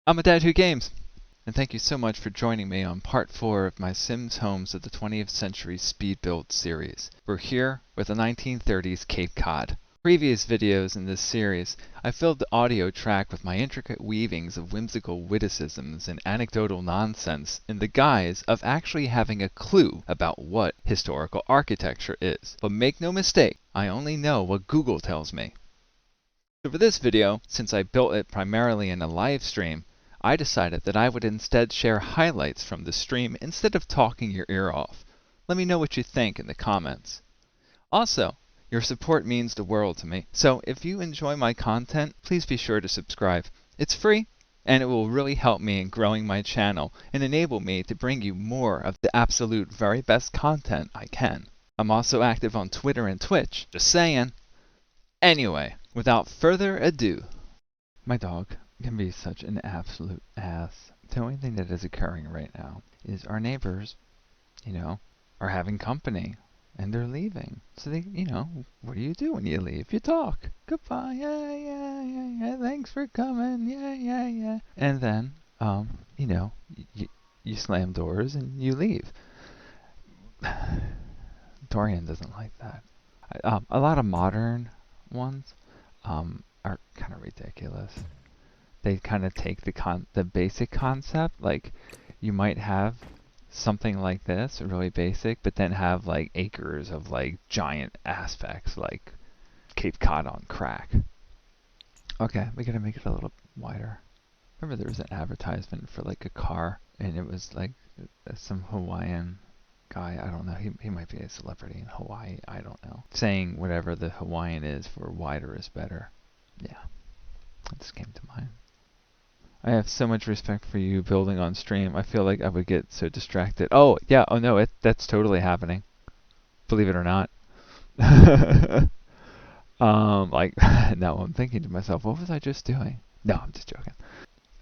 I'm a dad who games, and thank you so much for joining me on part 4 of my Sims Homes of the 20th Century Speed Build series. We're here with the 1930s Cape Cod. Previous videos in this series, I filled the audio track with my intricate weavings of whimsical witticisms and anecdotal nonsense in the guise of actually having a clue about what historical architecture is. But make no mistake, I only know what Google tells me. So for this video, since I built it primarily in a live stream, I decided that I would instead share highlights from the stream instead of talking your ear off. Let me know what you think in the comments. Also, your support means the world to me, so if you enjoy my content, please be sure to subscribe. It's free, and it will really help me in growing my channel and enable me to bring you more of the absolute very best content I can. I'm also active on Twitter and Twitch, just saying. Anyway, without further ado, my dog can be such an absolute ass. The only thing that is occurring right now is our neighbors, are having company and they're leaving. So they, what do you do when you leave? You talk. Goodbye. Yeah, yeah, yeah, yeah. Thanks for coming. Yeah, yeah, yeah. And then, you slam doors and you leave. Dorian doesn't like that. A lot of modern ones are kind of ridiculous. They kind of take the basic concept, like you might have something like this, really basic, but then have like acres of like giant aspects, like Cape Cod on crack. Okay, we gotta make it a little wider. Remember there was an advertisement for like a car, and it was like some Hawaiian guy, I don't know, he might be a celebrity in Hawaii, I don't know, saying whatever the Hawaiian is for wider is better. Yeah, that just came to mind. I have so much respect for you building on stream. I feel like I would get so distracted. Oh, yeah. Oh, no. That's totally happening. Believe it or not. Like, now I'm thinking to myself, what was I just doing? No, I'm just joking.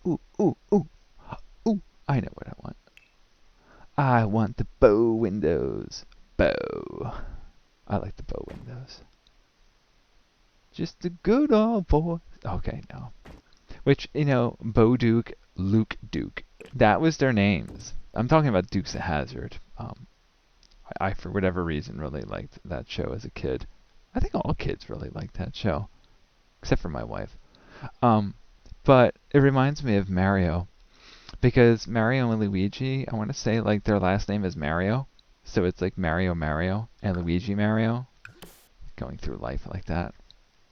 Ooh, ooh, ooh. Ooh, I know what I want. I want the bow windows. Bow. I like the bow windows. Just a good old boy. Okay, no. Which, Bo Duke, Luke Duke, that was their names. I'm talking about Dukes of Hazzard. I, for whatever reason, really liked that show as a kid. I think all kids really liked that show, except for my wife. But it reminds me of Mario, because Mario and Luigi, I want to say like their last name is Mario, so it's like Mario Mario and Luigi Mario. Going through life like that,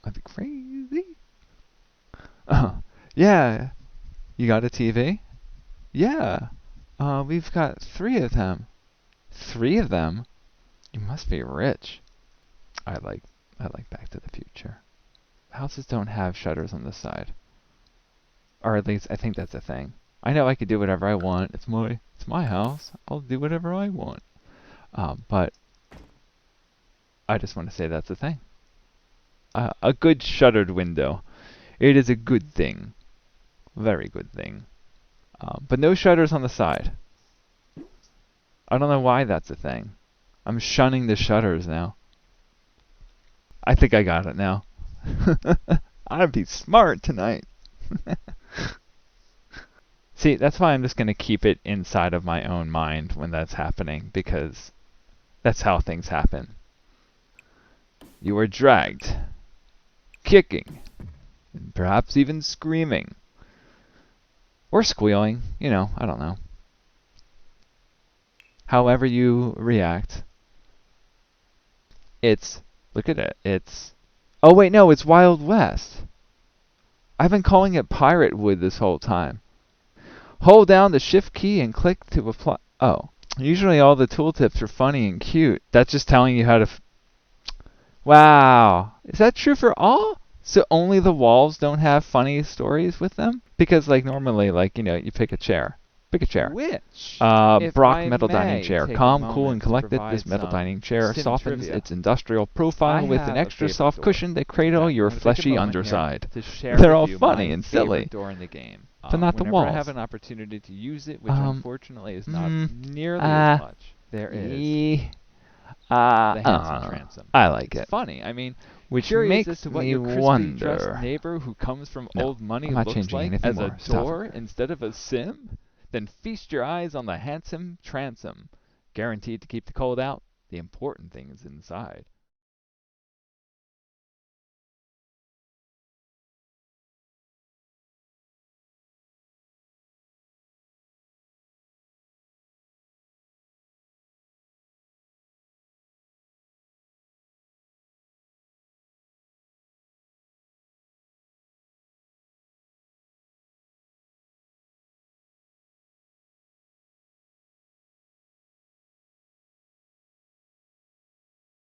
I'd be crazy. Yeah, you got a TV? Yeah. We've got 3 of them. 3 of them? You must be rich. I like Back to the Future. Houses don't have shutters on the side. Or at least I think that's a thing. I know I could do whatever I want. It's my house. I'll do whatever I want. But I just want to say that's a thing. A good shuttered window. It is a good thing. Very good thing. But no shutters on the side. I don't know why that's a thing. I'm shunning the shutters now. I think I got it now. I'd be smart tonight. See, that's why I'm just going to keep it inside of my own mind when that's happening, because that's how things happen. You are dragged, kicking, and perhaps even screaming. Or squealing, I don't know. However you react. Look at it, oh wait, no, it's Wild West. I've been calling it Pirate Wood this whole time. Hold down the shift key and click to apply. Oh, usually all the tooltips are funny and cute. That's just telling you how to wow. Is that true for all? So only the walls don't have funny stories with them? Because like normally, like, you pick a chair. Pick a chair. Which, Brock metal dining chair. Calm, cool, and collected, this metal dining chair softens its industrial profile with an extra soft cushion to cradle your fleshy underside. They're all funny and silly, door in the game. but not the Whenever walls. I have an opportunity to use it, which unfortunately is not nearly as much, there is the handsome transom. I like It's it. funny. I mean, Which Curious as makes to what me your crispy dressed wonder. neighbor who comes from No, old money I'm not looks changing like anything as a more. Stop door it. instead of a sim? Then feast your eyes on the handsome transom. Guaranteed to keep the cold out. The important thing is inside.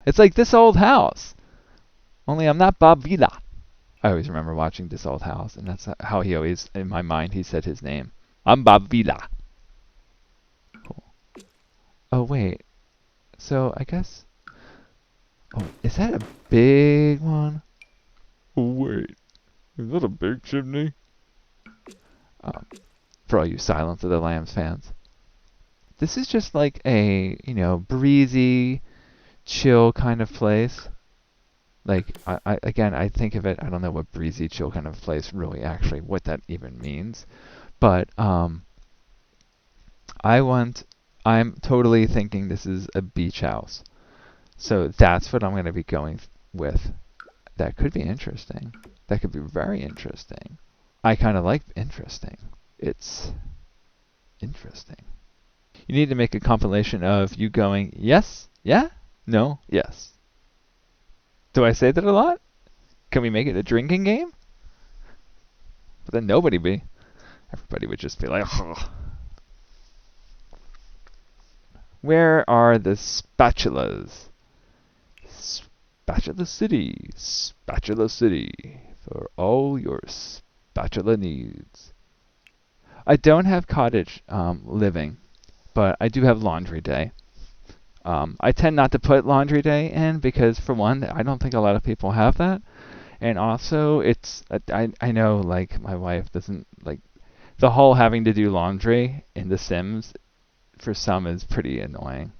It's like This Old House. Only I'm not Bob Vila. I always remember watching This Old House, and that's how he always, in my mind, he said his name. I'm Bob Vila. Cool. Oh, wait. So, I guess... Oh, is that a big one? Oh, wait. Is that a big chimney? Um, for all you Silence of the Lambs fans. This is just like a, breezy, chill kind of place. Like, again, I think of it, I don't know what breezy, chill kind of place really actually, what that even means. But, I'm totally thinking this is a beach house. So that's what I'm going to be going with. That could be interesting. That could be very interesting. I kind of like interesting. It's interesting. You need to make a compilation of you going, yes, yeah, no, yes. Do I say that a lot? Can we make it a drinking game? But then everybody would just be like, oh. Where are the spatulas? Spatula City, Spatula City, for all your spatula needs. I don't have cottage living, but I do have laundry day. I tend not to put laundry day in because, for one, I don't think a lot of people have that. And also, I know, like, my wife doesn't, like, the whole having to do laundry in The Sims, for some, is pretty annoying.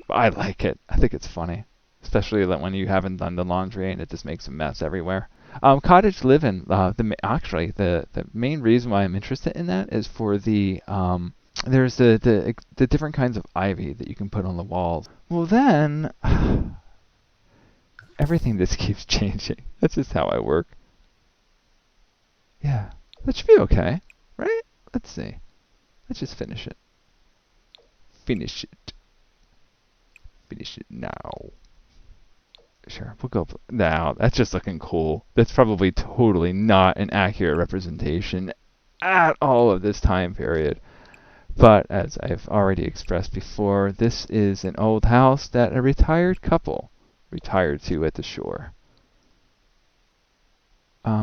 But I like it. I think it's funny. Especially when you haven't done the laundry and it just makes a mess everywhere. Cottage living, the main reason why I'm interested in that is for there's the different kinds of ivy that you can put on the walls. Well then, everything just keeps changing. That's just how I work. Yeah, that should be okay, right? Let's see. Let's just finish it. Finish it. Finish it now. Sure, we'll go now. That's just looking cool. That's probably totally not an accurate representation at all of this time period. But as I've already expressed before, this is an old house that a retired couple retired to at the shore. I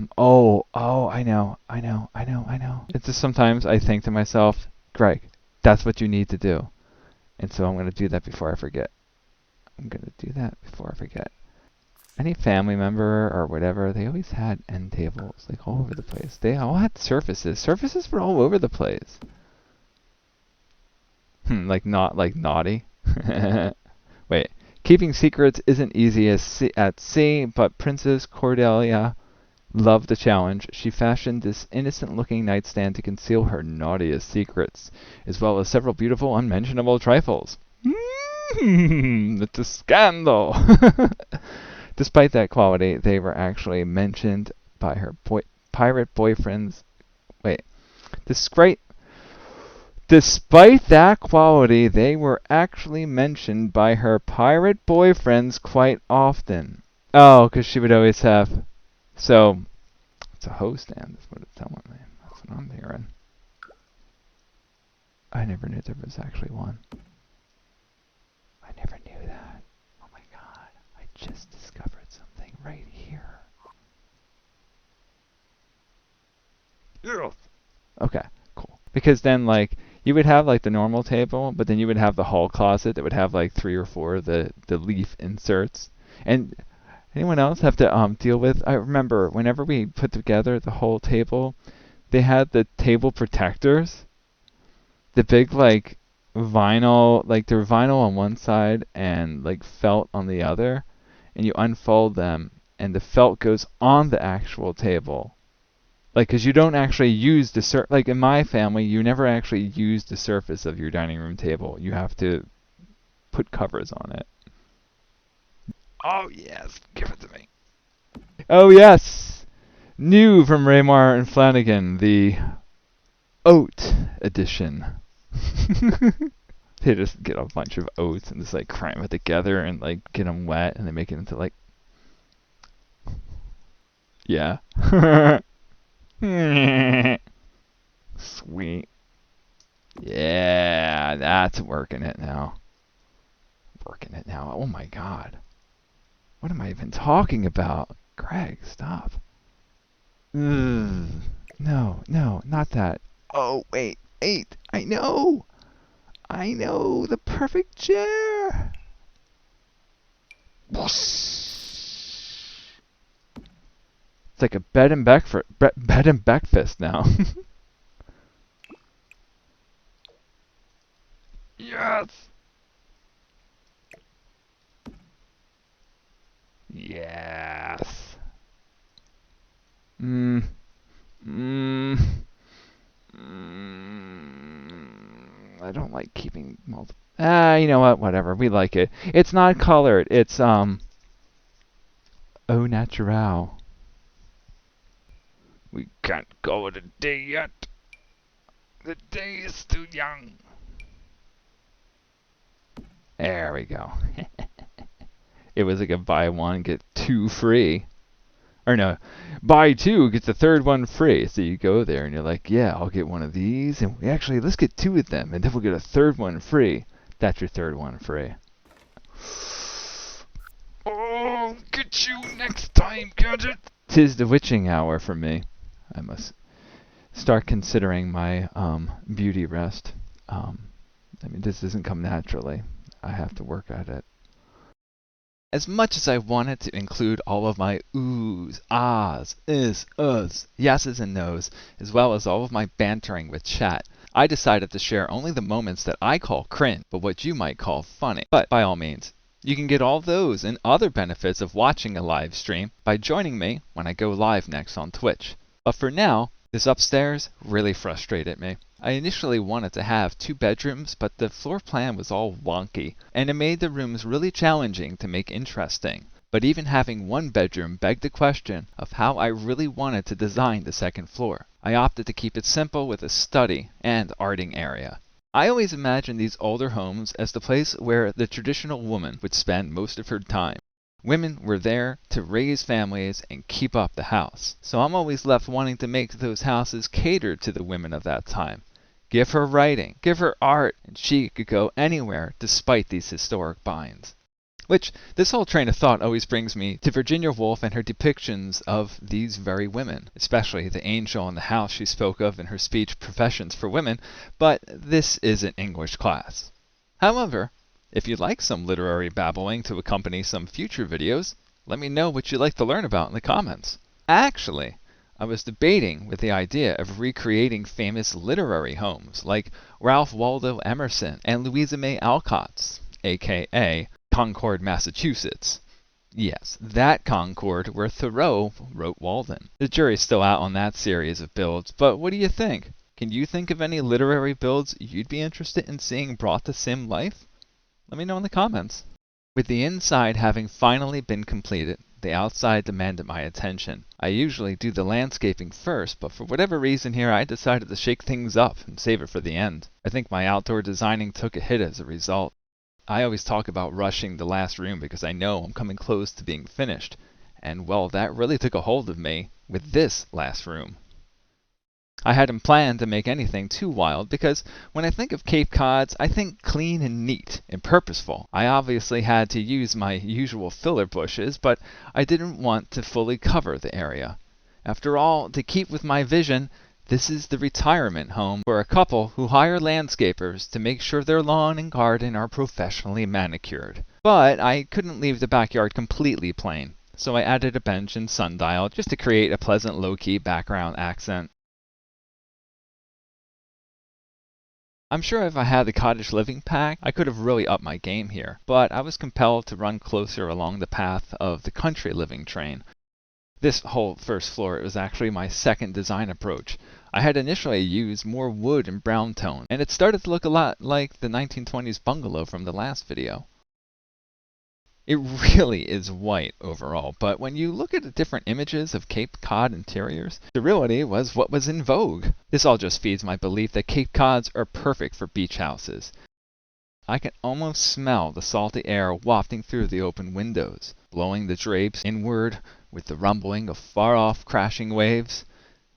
know. It's just sometimes I think to myself, Greg, that's what you need to do. And so I'm going to do that before I forget. Any family member or whatever, they always had end tables, like all over the place. They all had surfaces. Surfaces were all over the place. Like not like naughty. Wait, keeping secrets isn't easy at sea, but Princess Cordelia loved the challenge. She fashioned this innocent-looking nightstand to conceal her naughtiest secrets, as well as several beautiful, unmentionable trifles. It's a scandal. Despite that quality, they were actually mentioned by her pirate boyfriends. Wait. Despite that quality, they were actually mentioned by her pirate boyfriends quite often. Oh, because she would always have. So, it's a hoe stand, is what it's telling me. That's what I'm hearing. I never knew there was actually one. I never knew that. Oh my god. I just discovered something right here. Yes. Okay, cool. Because then, like, you would have, like, the normal table, but then you would have the hall closet that would have, like, 3 or 4 of the leaf inserts. And anyone else have to deal with? I remember whenever we put together the whole table, they had the table protectors. The big, like, vinyl, like, they're vinyl on one side and, like, felt on the other. And you unfold them, and the felt goes on the actual table. Like, because you don't actually use the like in my family, you never actually use the surface of your dining room table. You have to put covers on it. Oh yes, give it to me. Oh yes, new from Raymar and Flanagan, the oat edition. They just get a bunch of oats and just like cram it together and like get them wet and they make it into like, yeah. Sweet. Yeah, that's working it now. Working it now. Oh my god. What am I even talking about? Greg, stop. Ugh. No, no, not that. Oh, wait, wait. I know. I know. The perfect chair. It's like a bed and breakfast now. Yes. Yes. Mm. Mm. I don't like keeping multiple. You know what? Whatever. We like it. It's not colored. It's au natural. We can't call it a day yet. The day is too young. There we go. It was like a buy one get two free. Or no, buy two, get the third one free. So you go there and you're like, yeah, I'll get one of these. And actually, let's get two of them. And then we'll get a third one free. That's your third one free. Oh, get you next time, Gadget. 'Tis the witching hour for me. I must start considering my beauty rest. I mean, this doesn't come naturally. I have to work at it. As much as I wanted to include all of my oohs, ahs, is, uhs, yeses and nos, as well as all of my bantering with chat, I decided to share only the moments that I call cringe, but what you might call funny. But by all means, you can get all those and other benefits of watching a live stream by joining me when I go live next on Twitch. But for now, this upstairs really frustrated me. I initially wanted to have 2 bedrooms, but the floor plan was all wonky, and it made the rooms really challenging to make interesting. But even having 1 bedroom begged the question of how I really wanted to design the second floor. I opted to keep it simple with a study and arting area. I always imagined these older homes as the place where the traditional woman would spend most of her time. Women were there to raise families and keep up the house. So I'm always left wanting to make those houses cater to the women of that time. Give her writing, give her art, and she could go anywhere despite these historic binds. Which, this whole train of thought always brings me to Virginia Woolf and her depictions of these very women, especially the angel in the house she spoke of in her speech Professions for Women, but this isn't English class. However, if you'd like some literary babbling to accompany some future videos, let me know what you'd like to learn about in the comments. Actually, I was debating with the idea of recreating famous literary homes like Ralph Waldo Emerson and Louisa May Alcott's, aka Concord, Massachusetts. Yes, that Concord where Thoreau wrote Walden. The jury's still out on that series of builds, but what do you think? Can you think of any literary builds you'd be interested in seeing brought to sim life? Let me know in the comments. With the inside having finally been completed, the outside demanded my attention. I usually do the landscaping first, but for whatever reason here I decided to shake things up and save it for the end. I think my outdoor designing took a hit as a result. I always talk about rushing the last room because I know I'm coming close to being finished, and well, that really took a hold of me with this last room. I hadn't planned to make anything too wild because when I think of Cape Cods, I think clean and neat and purposeful. I obviously had to use my usual filler bushes, but I didn't want to fully cover the area. After all, to keep with my vision, this is the retirement home for a couple who hire landscapers to make sure their lawn and garden are professionally manicured. But I couldn't leave the backyard completely plain, so I added a bench and sundial just to create a pleasant low-key background accent. I'm sure if I had the cottage living pack, I could have really upped my game here, but I was compelled to run closer along the path of the country living train. This whole first floor was actually my second design approach. I had initially used more wood and brown tone, and it started to look a lot like the 1920s bungalow from the last video. It really is white overall, but when you look at the different images of Cape Cod interiors, sterility was what was in vogue. This all just feeds my belief that Cape Cods are perfect for beach houses. I can almost smell the salty air wafting through the open windows, blowing the drapes inward with the rumbling of far-off crashing waves.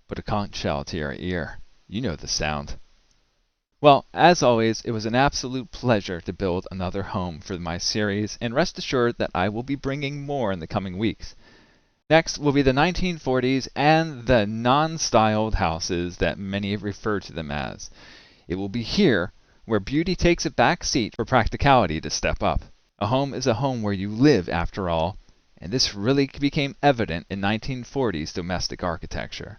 But a conch shell to your ear. You know the sound. Well, as always, it was an absolute pleasure to build another home for my series, and rest assured that I will be bringing more in the coming weeks. Next will be the 1940s and the non-styled houses that many refer to them as. It will be here where beauty takes a back seat for practicality to step up. A home is a home where you live, after all, and this really became evident in 1940s domestic architecture.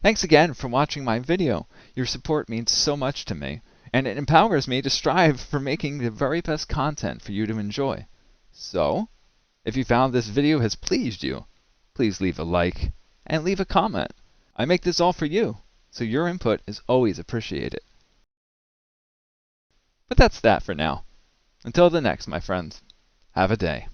Thanks again for watching my video. Your support means so much to me, and it empowers me to strive for making the very best content for you to enjoy. So, if you found this video has pleased you, please leave a like and leave a comment. I make this all for you, so your input is always appreciated. But that's that for now. Until the next, my friends, have a day.